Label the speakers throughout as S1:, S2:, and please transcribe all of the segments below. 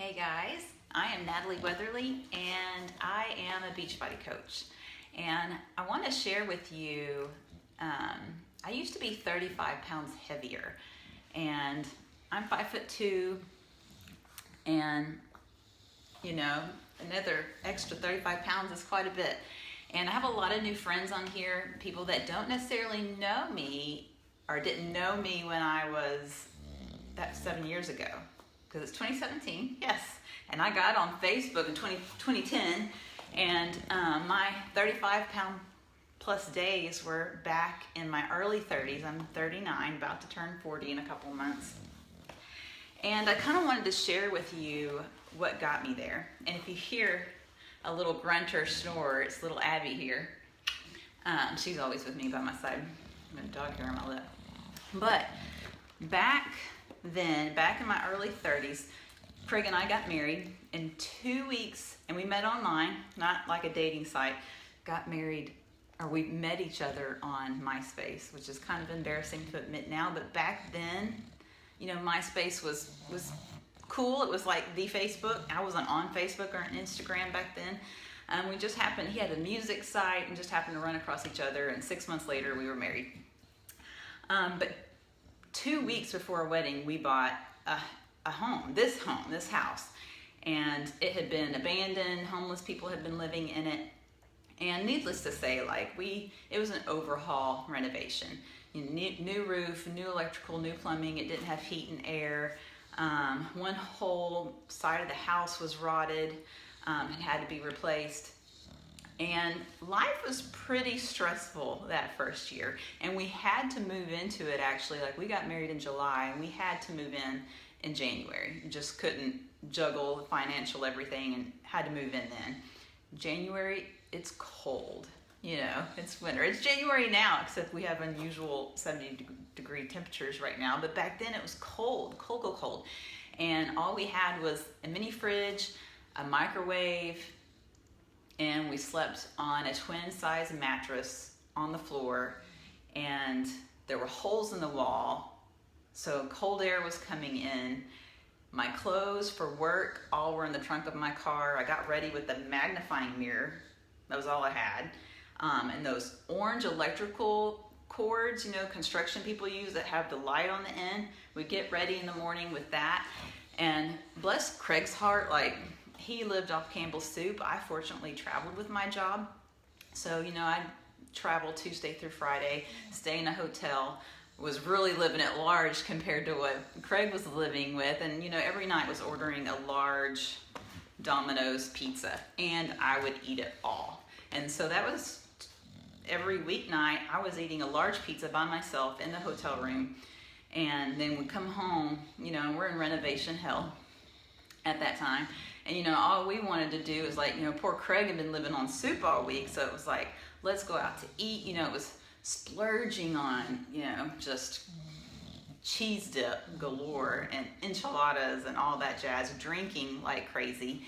S1: Hey guys, I am Natalie Weatherly and I am a Beachbody coach. And I want to share with you, I used to be 35 pounds heavier and I'm 5'2", and another extra 35 pounds is quite a bit. And I have a lot of new friends on here, people that don't necessarily know me or didn't know me when I was 7 years ago. Because it's 2017, yes. And I got on Facebook in 2010, and my 35 pound plus days were back in my early 30s. I'm 39, about to turn 40 in a couple of months. And I kind of wanted to share with you what got me there. And if you hear a little grunt or snore, it's little Abby here. She's always with me by my side. I'm gonna dog hair on my lip. But back in my early 30s, Craig and I got married in 2 weeks, and we met online, not like a dating site. Got married, or we met each other on MySpace, which is kind of embarrassing to admit now, but back then, MySpace was cool. It was like the Facebook. I wasn't on Facebook or Instagram back then. He had a music site and just happened to run across each other, and 6 months later we were married. But 2 weeks before our wedding, we bought this house, and it had been abandoned. Homeless people had been living in it, and needless to say, it was an overhaul renovation. New roof, new electrical, new plumbing. It didn't have heat and air. One whole side of the house was rotted. It had to be replaced. And life was pretty stressful that first year, and we had to move into it actually. We got married in July, and we had to move in January. Just couldn't juggle the financial everything and had to move in then. January, it's cold. It's winter. It's January now, except we have unusual 70-degree temperatures right now, but back then it was cold. And all we had was a mini fridge, a microwave, and we slept on a twin-size mattress on the floor, and there were holes in the wall, so cold air was coming in. My clothes for work all were in the trunk of my car. I got ready with the magnifying mirror. That was all I had. And those orange electrical cords, construction people use that have the light on the end. We'd get ready in the morning with that. And bless Craig's heart, he lived off Campbell's soup. I fortunately traveled with my job. So, I traveled Tuesday through Friday, stay in a hotel, was really living at large compared to what Craig was living with. And, every night was ordering a large Domino's pizza, and I would eat it all. And so that was every weeknight. I was eating a large pizza by myself in the hotel room. And then we'd come home, we're in renovation hell at that time. And all we wanted to do is poor Craig had been living on soup all week, so it was let's go out to eat. It was splurging on, just cheese dip galore and enchiladas and all that jazz, drinking like crazy.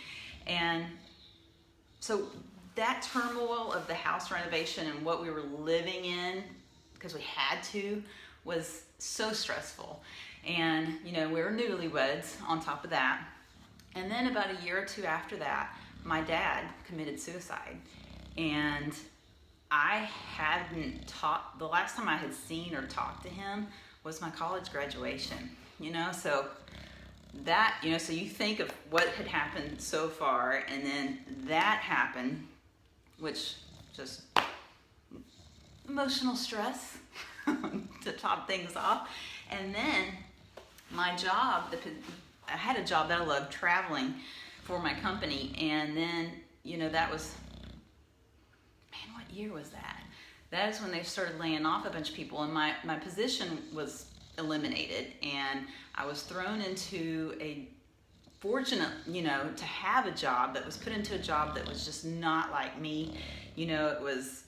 S1: And so that turmoil of the house renovation and what we were living in, because we had to, was so stressful. And, we were newlyweds on top of that. And then about a year or two after that, my dad committed suicide. And I hadn't the last time I had seen or talked to him was my college graduation, so that, so you think of what had happened so far, and then that happened, which just emotional stress to top things off. And then my job, I had a job that I loved, traveling for my company, and then, that was, what year was that? That is when they started laying off a bunch of people, and my position was eliminated, and I was thrown into fortunate, to have a job that was put into a job that was just not like me. It was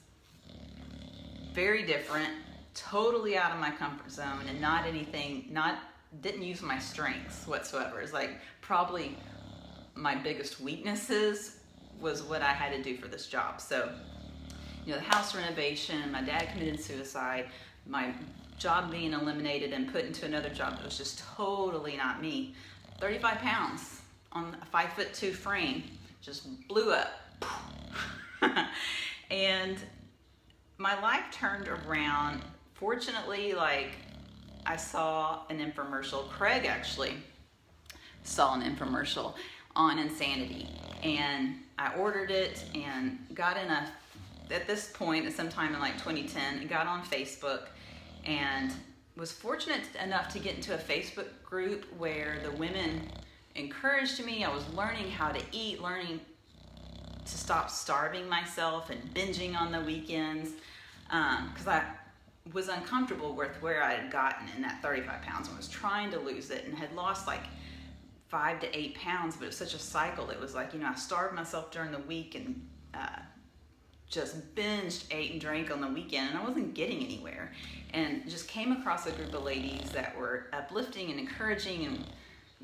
S1: very different, totally out of my comfort zone, and didn't use my strengths whatsoever. It's probably my biggest weaknesses was what I had to do for this job. So, the house renovation, my dad committed suicide, my job being eliminated and put into another job that was just totally not me. 35 pounds. on a 5'2" frame, just blew up. And my life turned around. Fortunately, like, I saw an infomercial. Craig actually saw an infomercial on insanity, and I ordered it and got in at this point, at sometime in like 2010, got on Facebook and was fortunate enough to get into a Facebook group where the women encouraged me. I was learning how to eat, learning to stop starving myself and binging on the weekends, because I was uncomfortable with where I had gotten in that 35 pounds and was trying to lose it, and had lost like 5 to 8 pounds, but it was such a cycle. It was like, I starved myself during the week and just binged, ate, and drank on the weekend, and I wasn't getting anywhere. And just came across a group of ladies that were uplifting and encouraging, and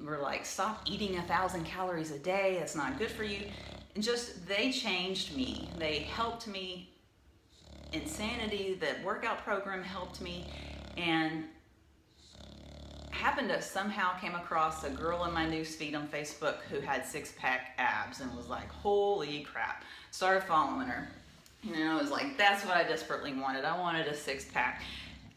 S1: were like, stop eating 1,000 calories a day, that's not good for you. And just, they changed me. They helped me. Insanity, the workout program helped me, and happened to somehow came across a girl in my newsfeed on Facebook who had 6-pack abs, and was like, holy crap. Started following her. I was like, that's what I desperately wanted. I wanted a 6-pack.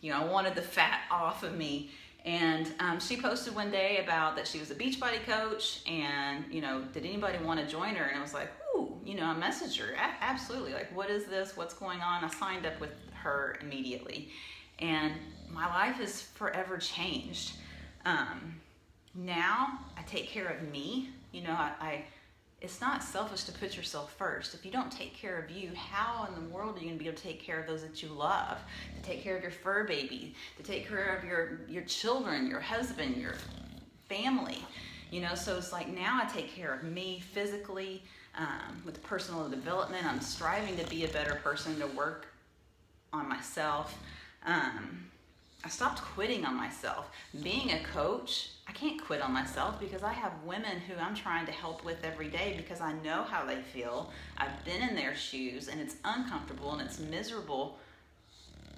S1: I wanted the fat off of me. And she posted one day about that she was a Beachbody coach, and, did anybody want to join her? And I was like, ooh, I messaged her. Absolutely. Like, what is this? What's going on? I signed up with her immediately. And my life is forever changed. Now I take care of me. It's not selfish to put yourself first. If you don't take care of you, how in the world are you going to be able to take care of those that you love? To take care of your fur baby, to take care of your children, your husband, your family. So it's like, now I take care of me physically, with personal development. I'm striving to be a better person, to work on myself. I stopped quitting on myself. Being a coach, I can't quit on myself, because I have women who I'm trying to help with every day, because I know how they feel. I've been in their shoes, and it's uncomfortable and it's miserable.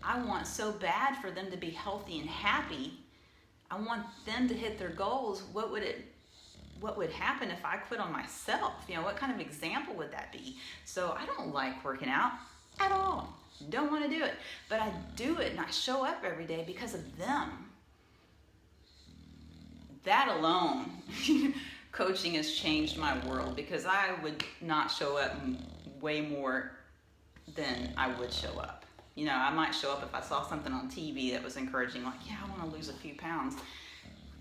S1: I want so bad for them to be healthy and happy. I want them to hit their goals. What would happen if I quit on myself? What kind of example would that be? So I don't like working out at all. Don't want to do it, but I do it, and I show up every day because of them. That alone, coaching has changed my world, because I would not show up way more than I would show up. I might show up if I saw something on TV that was encouraging, like, yeah, I want to lose a few pounds.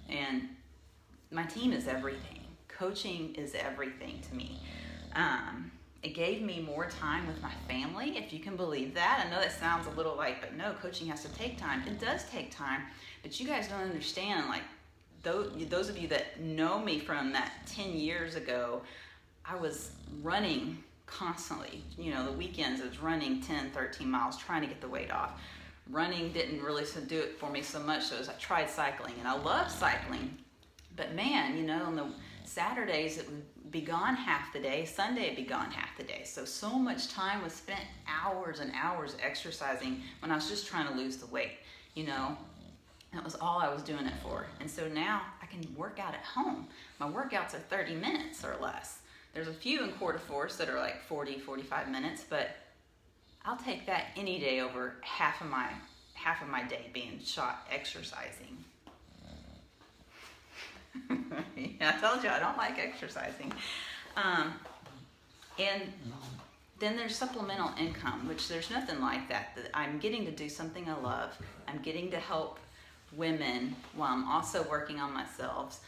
S1: And my team is everything. Coaching is everything to me. It gave me more time with my family, if you can believe that. I know that sounds a little like, but no, coaching has to take time. It does take time, but you guys don't understand. Like, those of you that know me from that 10 years ago, I was running constantly. The weekends I was running 10, 13 miles, trying to get the weight off. Running didn't really do it for me so much, so I tried cycling, and I love cycling. But man, on the Saturdays it would be gone half the day, Sunday it'd be gone half the day. So much time was spent, hours and hours exercising, when I was just trying to lose the weight. That was all I was doing it for. And so now I can work out at home. My workouts are 30 minutes or less. There's a few in Quarter Force that are like 40, 45 minutes, but I'll take that any day over half of my day being shot exercising. Yeah, I told you I don't like exercising. And then there's supplemental income, which there's nothing like that. I'm getting to do something I love. I'm getting to help women while I'm also working on myself.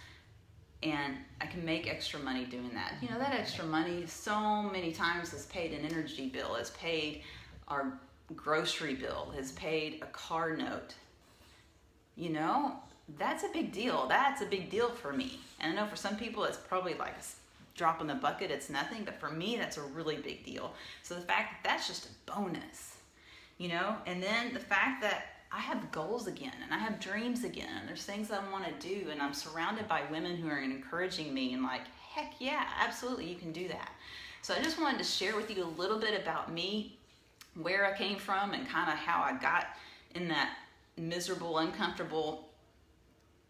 S1: And I can make extra money doing that. That extra money so many times has paid an energy bill, has paid our grocery bill, has paid a car note. That's a big deal. That's a big deal for me. And I know for some people it's probably like a drop in the bucket, it's nothing, but for me that's a really big deal. So the fact that that's just a bonus, and then the fact that I have goals again, and I have dreams again, and there's things I want to do, and I'm surrounded by women who are encouraging me, and like, heck yeah, absolutely, you can do that. So I just wanted to share with you a little bit about me, where I came from, and kind of how I got in that miserable, uncomfortable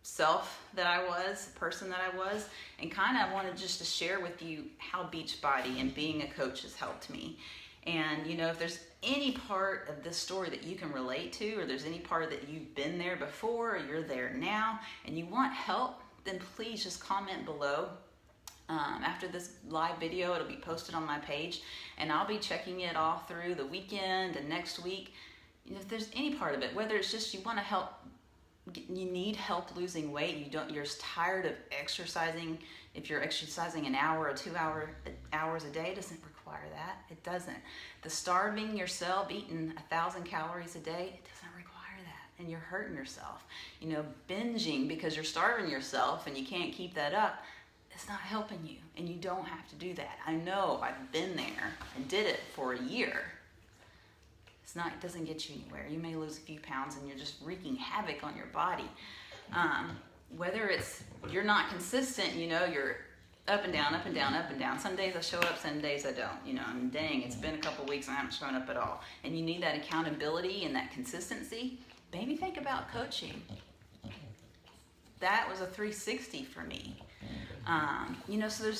S1: self that I was, person that I was, and kind of wanted just to share with you how Beachbody and being a coach has helped me. And you know, if there's any part of this story that you can relate to, or there's any part that you've been there before, or you're there now, and you want help, then please just comment below. After this live video, it'll be posted on my page, and I'll be checking it all through the weekend and next week. You know, if there's any part of it, whether it's just you want to help, you need help losing weight, you're tired of exercising. If you're exercising an hour or 2 hours a day, it doesn't require that. It doesn't. The starving yourself, eating 1,000 calories a day, it doesn't require that, and you're hurting yourself. You know, binging because you're starving yourself and you can't keep that up, it's not helping you, and you don't have to do that. I know, I've been there and did it for a year. It doesn't get you anywhere. You may lose a few pounds and you're just wreaking havoc on your body. Whether it's you're not consistent, you know, you're up and down, up and down, up and down. Some days I show up, some days I don't. You know, and dang, it's been a couple weeks and I haven't shown up at all. And you need that accountability and that consistency. Maybe think about coaching. That was a 360 for me. You know, so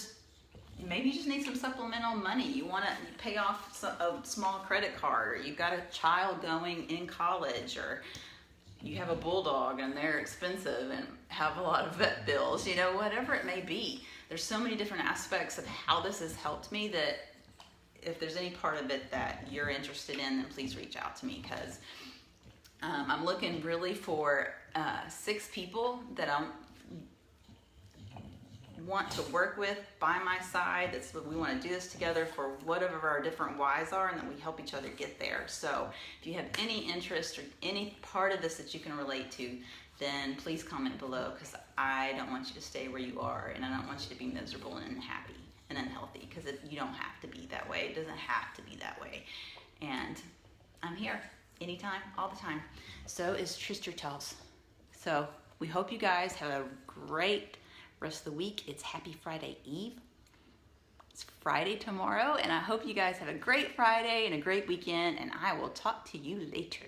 S1: maybe you just need some supplemental money. You want to pay off a small credit card, or you've got a child going in college, or you have a bulldog and they're expensive and have a lot of vet bills, you know, whatever it may be. There's so many different aspects of how this has helped me that if there's any part of it that you're interested in, then please reach out to me, because I'm looking really for 6 people that I want to work with by my side. That's what we want to do this together for whatever our different whys are, and then we help each other get there. So if you have any interest or any part of this that you can relate to, then please comment below, because I don't want you to stay where you are, and I don't want you to be miserable and unhappy and unhealthy, because you don't have to be that way. It doesn't have to be that way. And I'm here anytime, all the time. So is Tristan Charles. So we hope you guys have a great rest of the week. It's Happy Friday Eve. It's Friday tomorrow, and I hope you guys have a great Friday and a great weekend, and I will talk to you later.